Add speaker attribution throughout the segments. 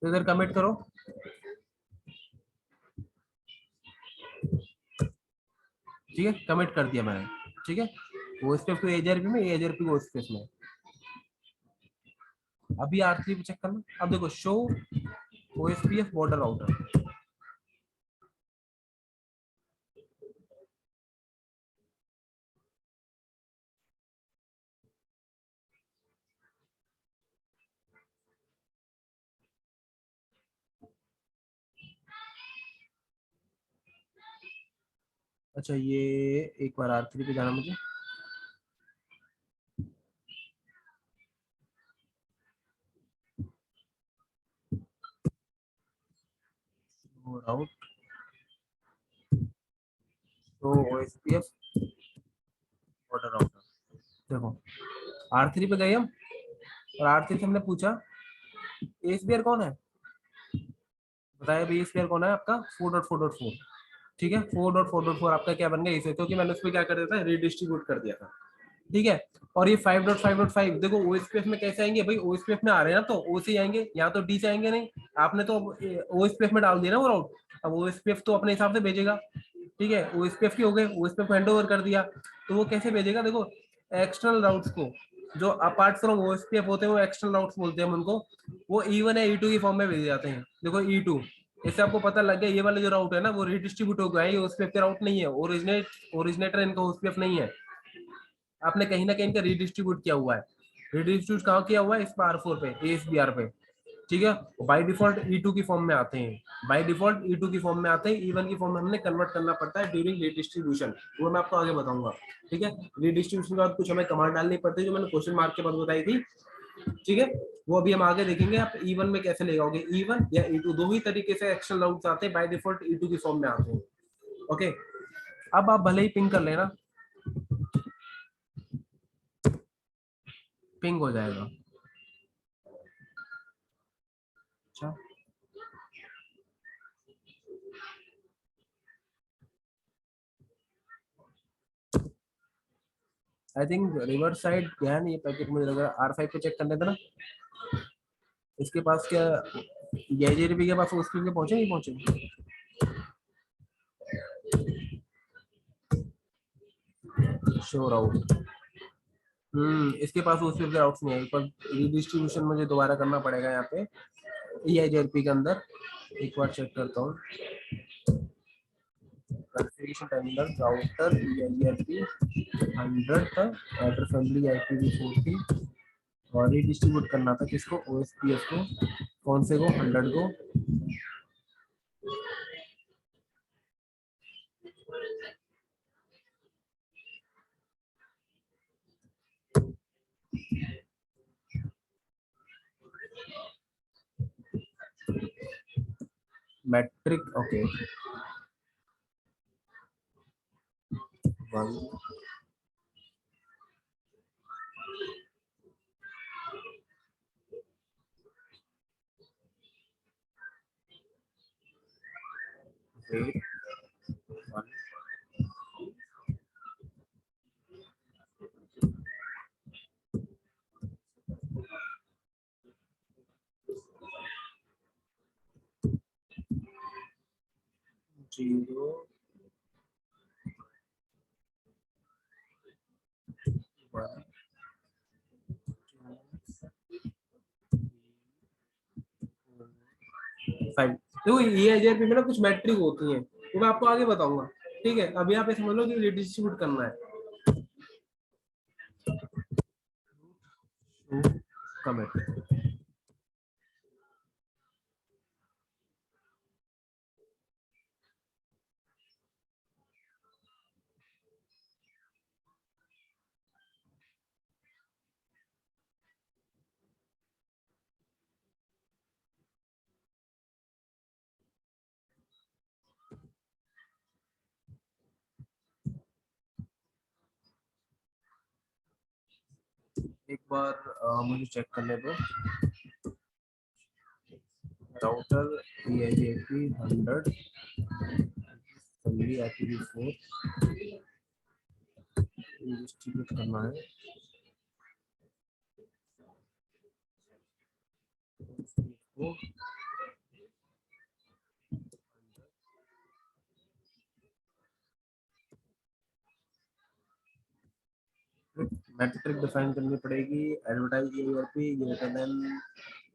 Speaker 1: तो इधर कमिट करो, ठीक है, कमिट कर दिया मैंने, ठीक है। वो स्पेस को एजेआरपी में, एजेआरपी को स्पेस में। अभी R3 पे चेक करना, अब देखो शो ओएसपीएफ बॉर्डर राउटर। अच्छा ये एक बार R3 पे जाना मुझे, राउट तो ओएसपीएफ बॉर्डर राउटर। देखो R3 पे गए हम, और R3 से हमने पूछा एसबीआर कौन है, बताया भाई एसबीआर कौन है आपका 4.4.4, ठीक है। 4.4.4 आपका क्या बन गया इसे, क्योंकि मैंने उस पर क्या कर दिया था, रीडिस्ट्रीब्यूट कर दिया था, ठीक है। और ये 5.5.5 देखो ओएसपीएफ में कैसे आएंगे भाई, ओएसपीएफ में आ रहे हैं ना तो ओ से आएंगे, यहाँ तो डी से आएंगे नहीं। आपने तो ओएसपीएफ में डाल दिया ना वो राउट, अब ओएसपीएफ तो अपने हिसाब से भेजेगा, ठीक है। ओएसपीएफ के हो गए, ओएसपीएफ हैंड ओवर कर दिया, तो वो कैसे भेजेगा, देखो एक्सटर्नल राउट्स को, जो अपार्ट फ्रॉम ओएसपीएफ होते हैं वो एक्सटर्नल राउट्स बोलते हैं हम उनको, वो E1 या E2 की फॉर्म में भेजे जाते हैं। देखो E2, इससे आपको पता लग गया ये वाला जो राउट है ना वो रिडिस्ट्रीब्यूट हो गया है, ये ओएसपीएफ के राउट नहीं है, ओरिजिनेटर इनका ओएसपीएफ नहीं है, आपने कहीं ना कहीं इनका रीडिस्ट्रीब्यूट किया हुआ है। रीडिस्ट्रीब्यूट कहाँ किया हुआ है, इस पर R4 पे, एएसबीआर पे, ठीक है। बाय डिफॉल्ट E2 की फॉर्म में आते हैं, बाय डिफॉल्ट E2 की फॉर्म में आते हैं, E1 की फॉर्म में हमने कन्वर्ट करना पड़ता है ड्यूरिंग रीडिस्ट्रीब्यूशन, वो मैं आपको आगे बताऊंगा, ठीक है। रीडिस्ट्रीब्यूशन के बाद कुछ हमें कमांड डालनी पड़ती है जो मैंने क्वेश्चन मार्क के बाद बताई थी, ठीक है। वो अभी हम आगे देखेंगे, आप E1 में कैसे ले जाओगे, E1 या E2 दो ही तरीके से एक्शन राउट्स आते हैं, बाय डिफॉल्ट E2 की फॉर्म में आते हैं, ओके। अब आप भले ही पिंग कर लेना, पिंग हो जाएगा। अच्छा आई थिंक रिवर्स साइड गया नहीं ये पैकेट, मुझे लग रहा है R5 पे चेक करने देना, इसके पास क्या जेजेबी के पास उसके लिए पहुंचे, नहीं पहुंचे, श्योर आउट। इसके पास उसके आउट्स नहीं है, पर रिडिस्ट्रीब्यूशन मुझे दोबारा करना पड़ेगा यहाँ पे EIGRP के अंदर, एक बार चेक करता हूँ। कॉन्फ़िगरेशन टर्मिनल राउटर EIGRP 100 था, एड्रेस फैमिली IPv4 और रिडिस्ट्रीब्यूट करना था किसको, OSPF को, कौन से को, 100 को। Metric okay, 1 8 1 0 1 5। देखो EIGRP में ना कुछ मैट्रिक होती हैं, वो मैं आपको आगे बताऊंगा, ठीक है। अभी आप ये समझ लो कि रिडिस्ट्रीब्यूट करना है, कमेंट। एक बार मुझे चेक करने दो, router EIGRP 100 family IPv4 distribute करना है, मैट्रिक डिफाइन करनी पड़ेगी। Advertise ERP greater than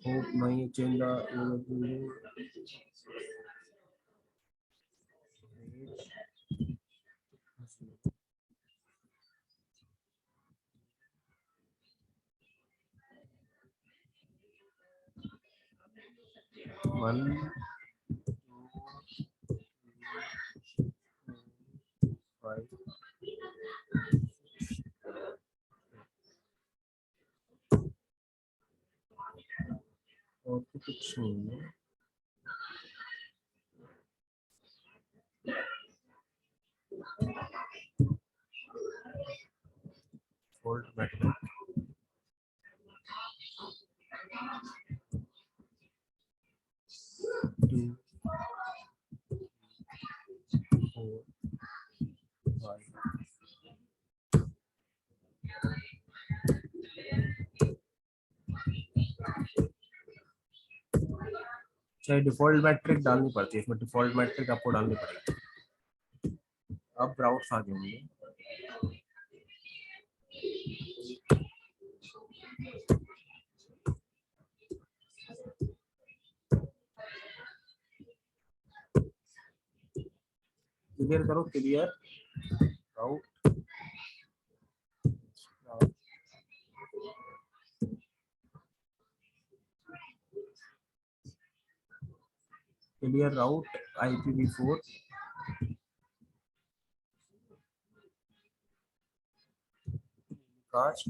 Speaker 1: hope नहीं चेंज वन फाइव और तो कुछ नहीं है। फोल्ड मैट्रिक टू 4 5 चाहे डिफॉल्ट मैट्रिक डालनी पड़ती है इसमें, डिफॉल्ट मैट्रिक आपको डालनी पड़ेगी। अब राउट्स आ जाएंगे। क्लियर करो, क्लियर राउट क्लियर राउट IPv4 कास्ट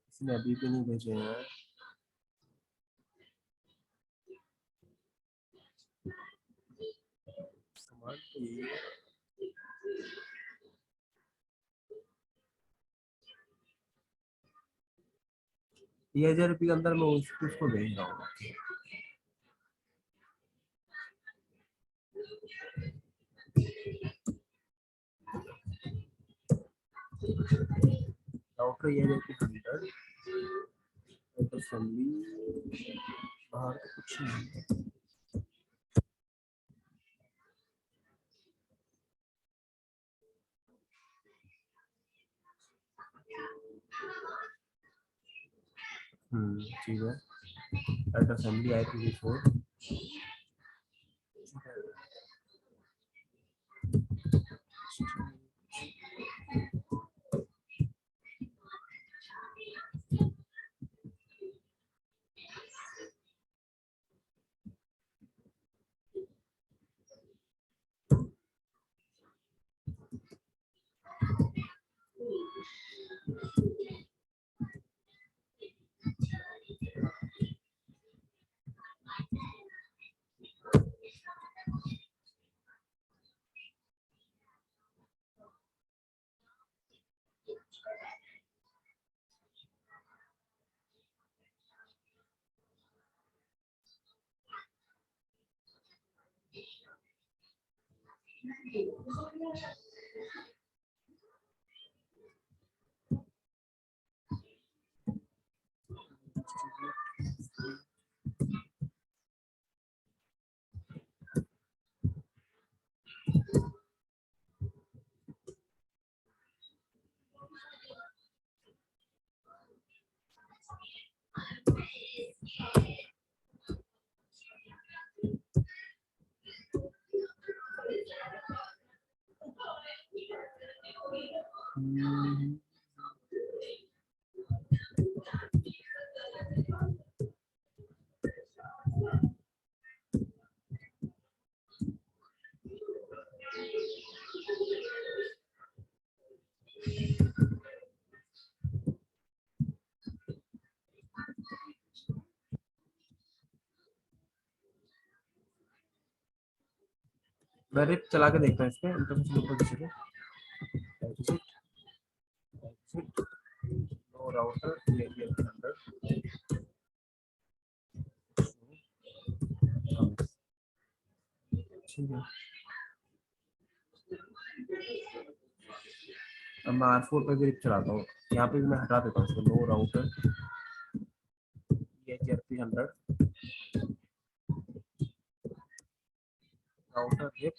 Speaker 1: इसने अभी भी नहीं भेजे हैं। ये 1000 रुपये के अंदर मैं उसको भेज रहा हूँ। राउटर ये 1000 के अंदर बाहर कुछ नहीं। ठीक है, एट असेंबली IPv4 मैं रिप चला के देखता हूँ इसमें इंटरनेशनल ऊपर किसी को नो राउटर एरिया के अंदर ठीक है। अब मैं R4 पे भी रिप चलाता हूँ, यहाँ पे भी मैं हटा देता हूँ इसको नो राउटर 300 राउटर विप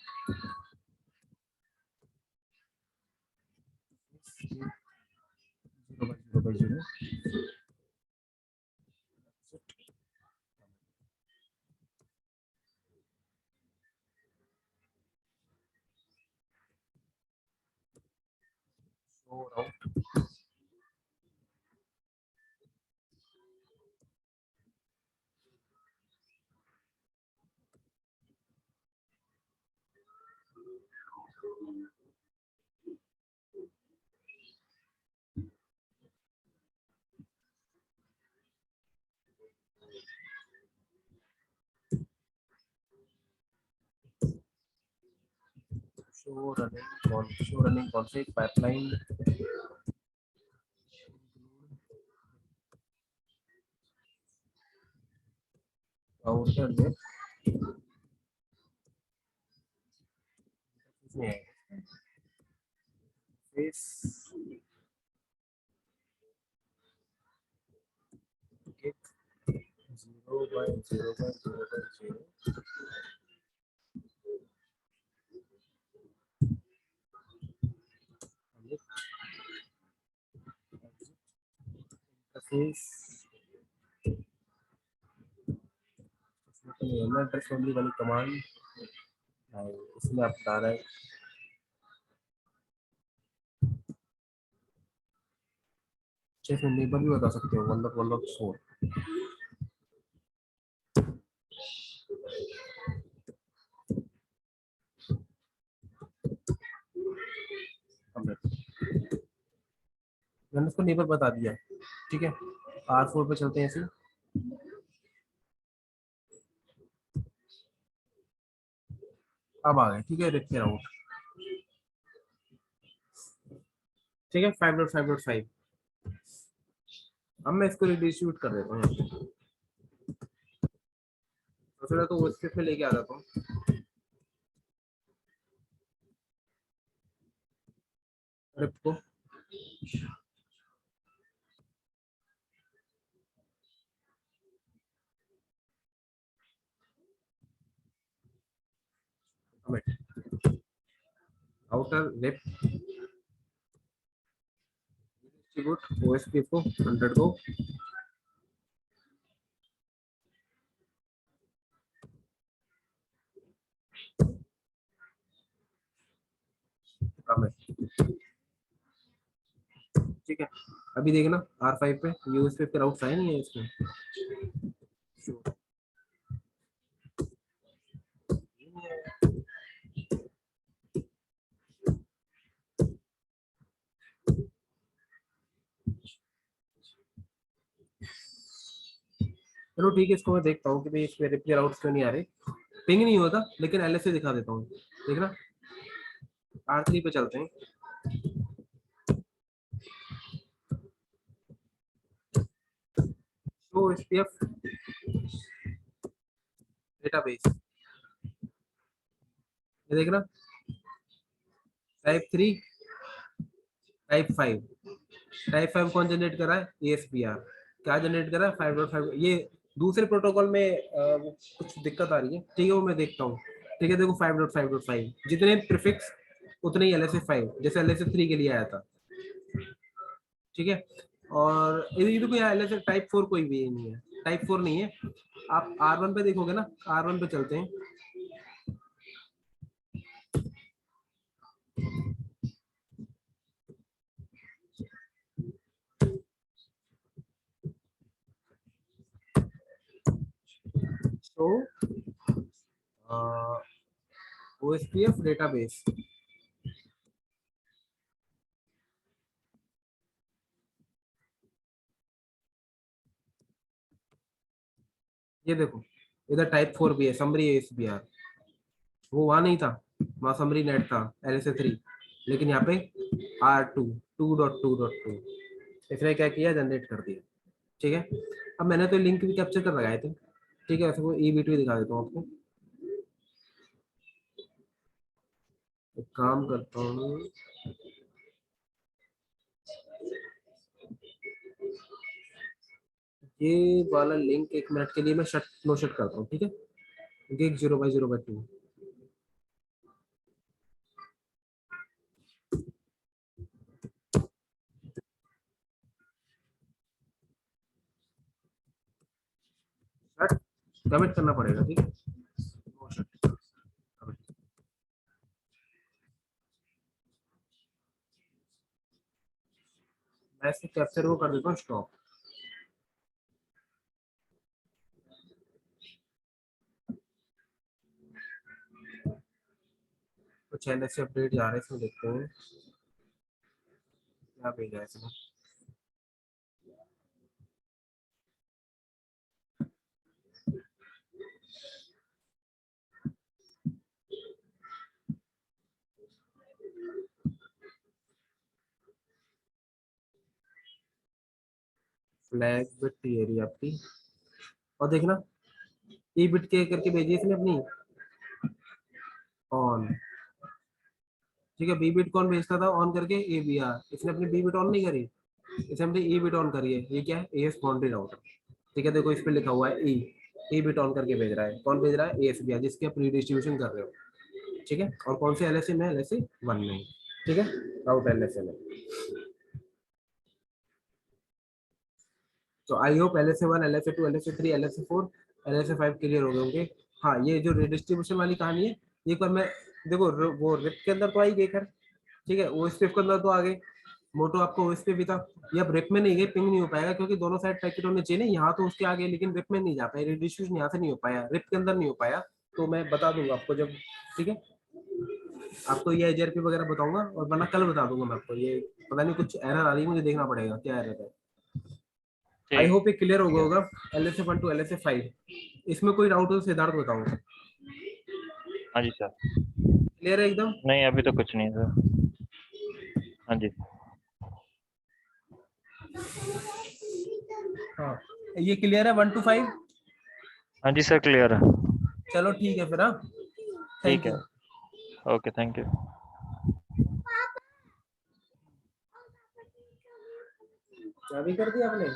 Speaker 1: 0/0/0 show route show running config pipeline router विप इसमें है face get 0/0/0/0 interface address only वाली कमांड इसमें आप डायरेक्ट चेक नेबर भी बता सकते हो 1.1.4 मैंने उसको नेबर बता दिया। ठीक है, R4 पे चलते हैं ऐसे। अब आ गए। ठीक है, देखते हैं आउट। ठीक है, 5.5.5। अब मैं इसको रिडिस्ट्रीब्यूट कर देता हूँ यहाँ पे। दूसरा तो उस पे लेके आ जाता हूँ। रिप को आउटर रिप डिस्ट्रीब्यूट ओएसपी को 100 को कमेंट। ठीक है, अभी देखना R5 पे यूएसपी पे राउट्स आए नहीं है इसमें। चलो ठीक है, इसको मैं देखता हूँ कि भाई इस पे रिप्ले राउट्स क्यों नहीं आ रहे। पिंग नहीं होता, लेकिन एलएसए दिखा देता हूँ। देखना R3 पे चलते हैं। शो एसपीएफ डेटाबेस, ये देखना टाइप 3 टाइप 5। टाइप 5 कौन जनरेट कर रहा है? एएसपीआर। क्या जनरेट कर रहा है? 5.5। ये दूसरे प्रोटोकॉल में कुछ दिक्कत आ रही है। ठीक है, वो मैं देखता हूँ। ठीक है, देखो 5.5.5 जितने प्रीफिक्स उतने ही एलएसए 5 जैसे एलएसए 3 के लिए आया था। ठीक है, और ये देखो यहाँ एलएसए टाइप 4 कोई भी नहीं है, टाइप 4 नहीं है। आप R1 पे देखोगे ना, R1 पे चलते हैं। तो ओएसपीएफ डेटाबेस, ये देखो इधर टाइप 4 भी है, समरी एएसपीआर। वो वहां नहीं था, वहां समरी नेट था एलएसए 3, लेकिन यहाँ पे R2 2.2.2 इसने क्या किया, जनरेट कर दिया। ठीक है, अब मैंने तो लिंक भी कैप्चर कर लगाए थे। ठीक है, ऐसे को ईबीटी दिखा देता हूँ आपको। एक काम करता हूँ, ये वाला लिंक 1 मिनट के लिए मैं नो शट करता हूँ, ठीक है, गिग 0/0/2। कमिट करना पड़ेगा, ठीक है, नो शट। मैं इसके कैप्चर को कर देता हूँ स्टॉप। कुछ एनएससी अपडेट जा रहे हैं इसमें, देखते हैं क्या भेजा है इसमें। फ्लैग बिट थियरी आपकी, और देखना ई बिट के करके भेजी इसने अपनी ऑन, ठीक है, बी बिट कौन भेजता था ऑन करके, ए बी आर, इसने अपनी बी बिट ऑन नहीं करी, इसने अपनी ई बिट ऑन करी है। ये क्या है, एएस बाउंड्री राउटर, ठीक है, देखो इस पे लिखा हुआ है ई बिट ऑन करके भेज रहा है, कौन भेज रहा है, एएस बी आर, जिसके आप रीडिस्ट्रीब्यूशन कर रहे हो, ठीक है, और कौन से एलएसए में, एलएसए 1 में, ठीक है, राउट एलएसए में। तो I hope LSA 1, LSA 2, LSA 3, LSA 4, LSA 5 clear हो गए होंगे। हाँ, ये जो रिडिस्ट्रीब्यूशन वाली कहानी है, एक बार मैं देखो वो रिप के अंदर तो आई गई खैर, ठीक है, वो स्क्रिप्ट के अंदर तो आ गए, मोटो आपको उस पे भी था, ये अब रिप में नहीं गए, पिंग नहीं हो पाएगा क्योंकि दोनों साइड पैकेट होने चाहिए, यहाँ तो उसके आगे, लेकिन रिप में नहीं जा पाया, रिडिस्ट्रीब्यूशन यहाँ से नहीं हो पाया, रिप के अंदर नहीं हो पाया, तो मैं बता दूंगा आपको जब, ठीक है, आपको ये एजरपी वगैरह बताऊंगा, और वरना कल बता दूंगा मैं आपको, ये पता नहीं कुछ एरर आ रही है, मुझे देखना पड़ेगा क्या एरर है। आई
Speaker 2: ठीक
Speaker 1: होप ये क्लियर हो
Speaker 2: ठीक
Speaker 1: गया
Speaker 2: है।
Speaker 1: होगा। एलएसए 1 टू एलएसए 5, इसमें कोई डाउट हो तो सिद्धार्थ बताऊं,
Speaker 2: हाँ जी सर।
Speaker 1: क्लियर है एकदम।
Speaker 2: नहीं अभी तो कुछ नहीं है सर। हाँ जी।
Speaker 1: हाँ, ये क्लियर है 1 to 5।
Speaker 2: हाँ जी सर क्लियर है।
Speaker 1: चलो ठीक है फिर, हाँ,
Speaker 2: ठीक
Speaker 1: थैंक
Speaker 2: है।
Speaker 1: यू।
Speaker 2: Okay thank you.
Speaker 1: क्या भी कर दिया आपने।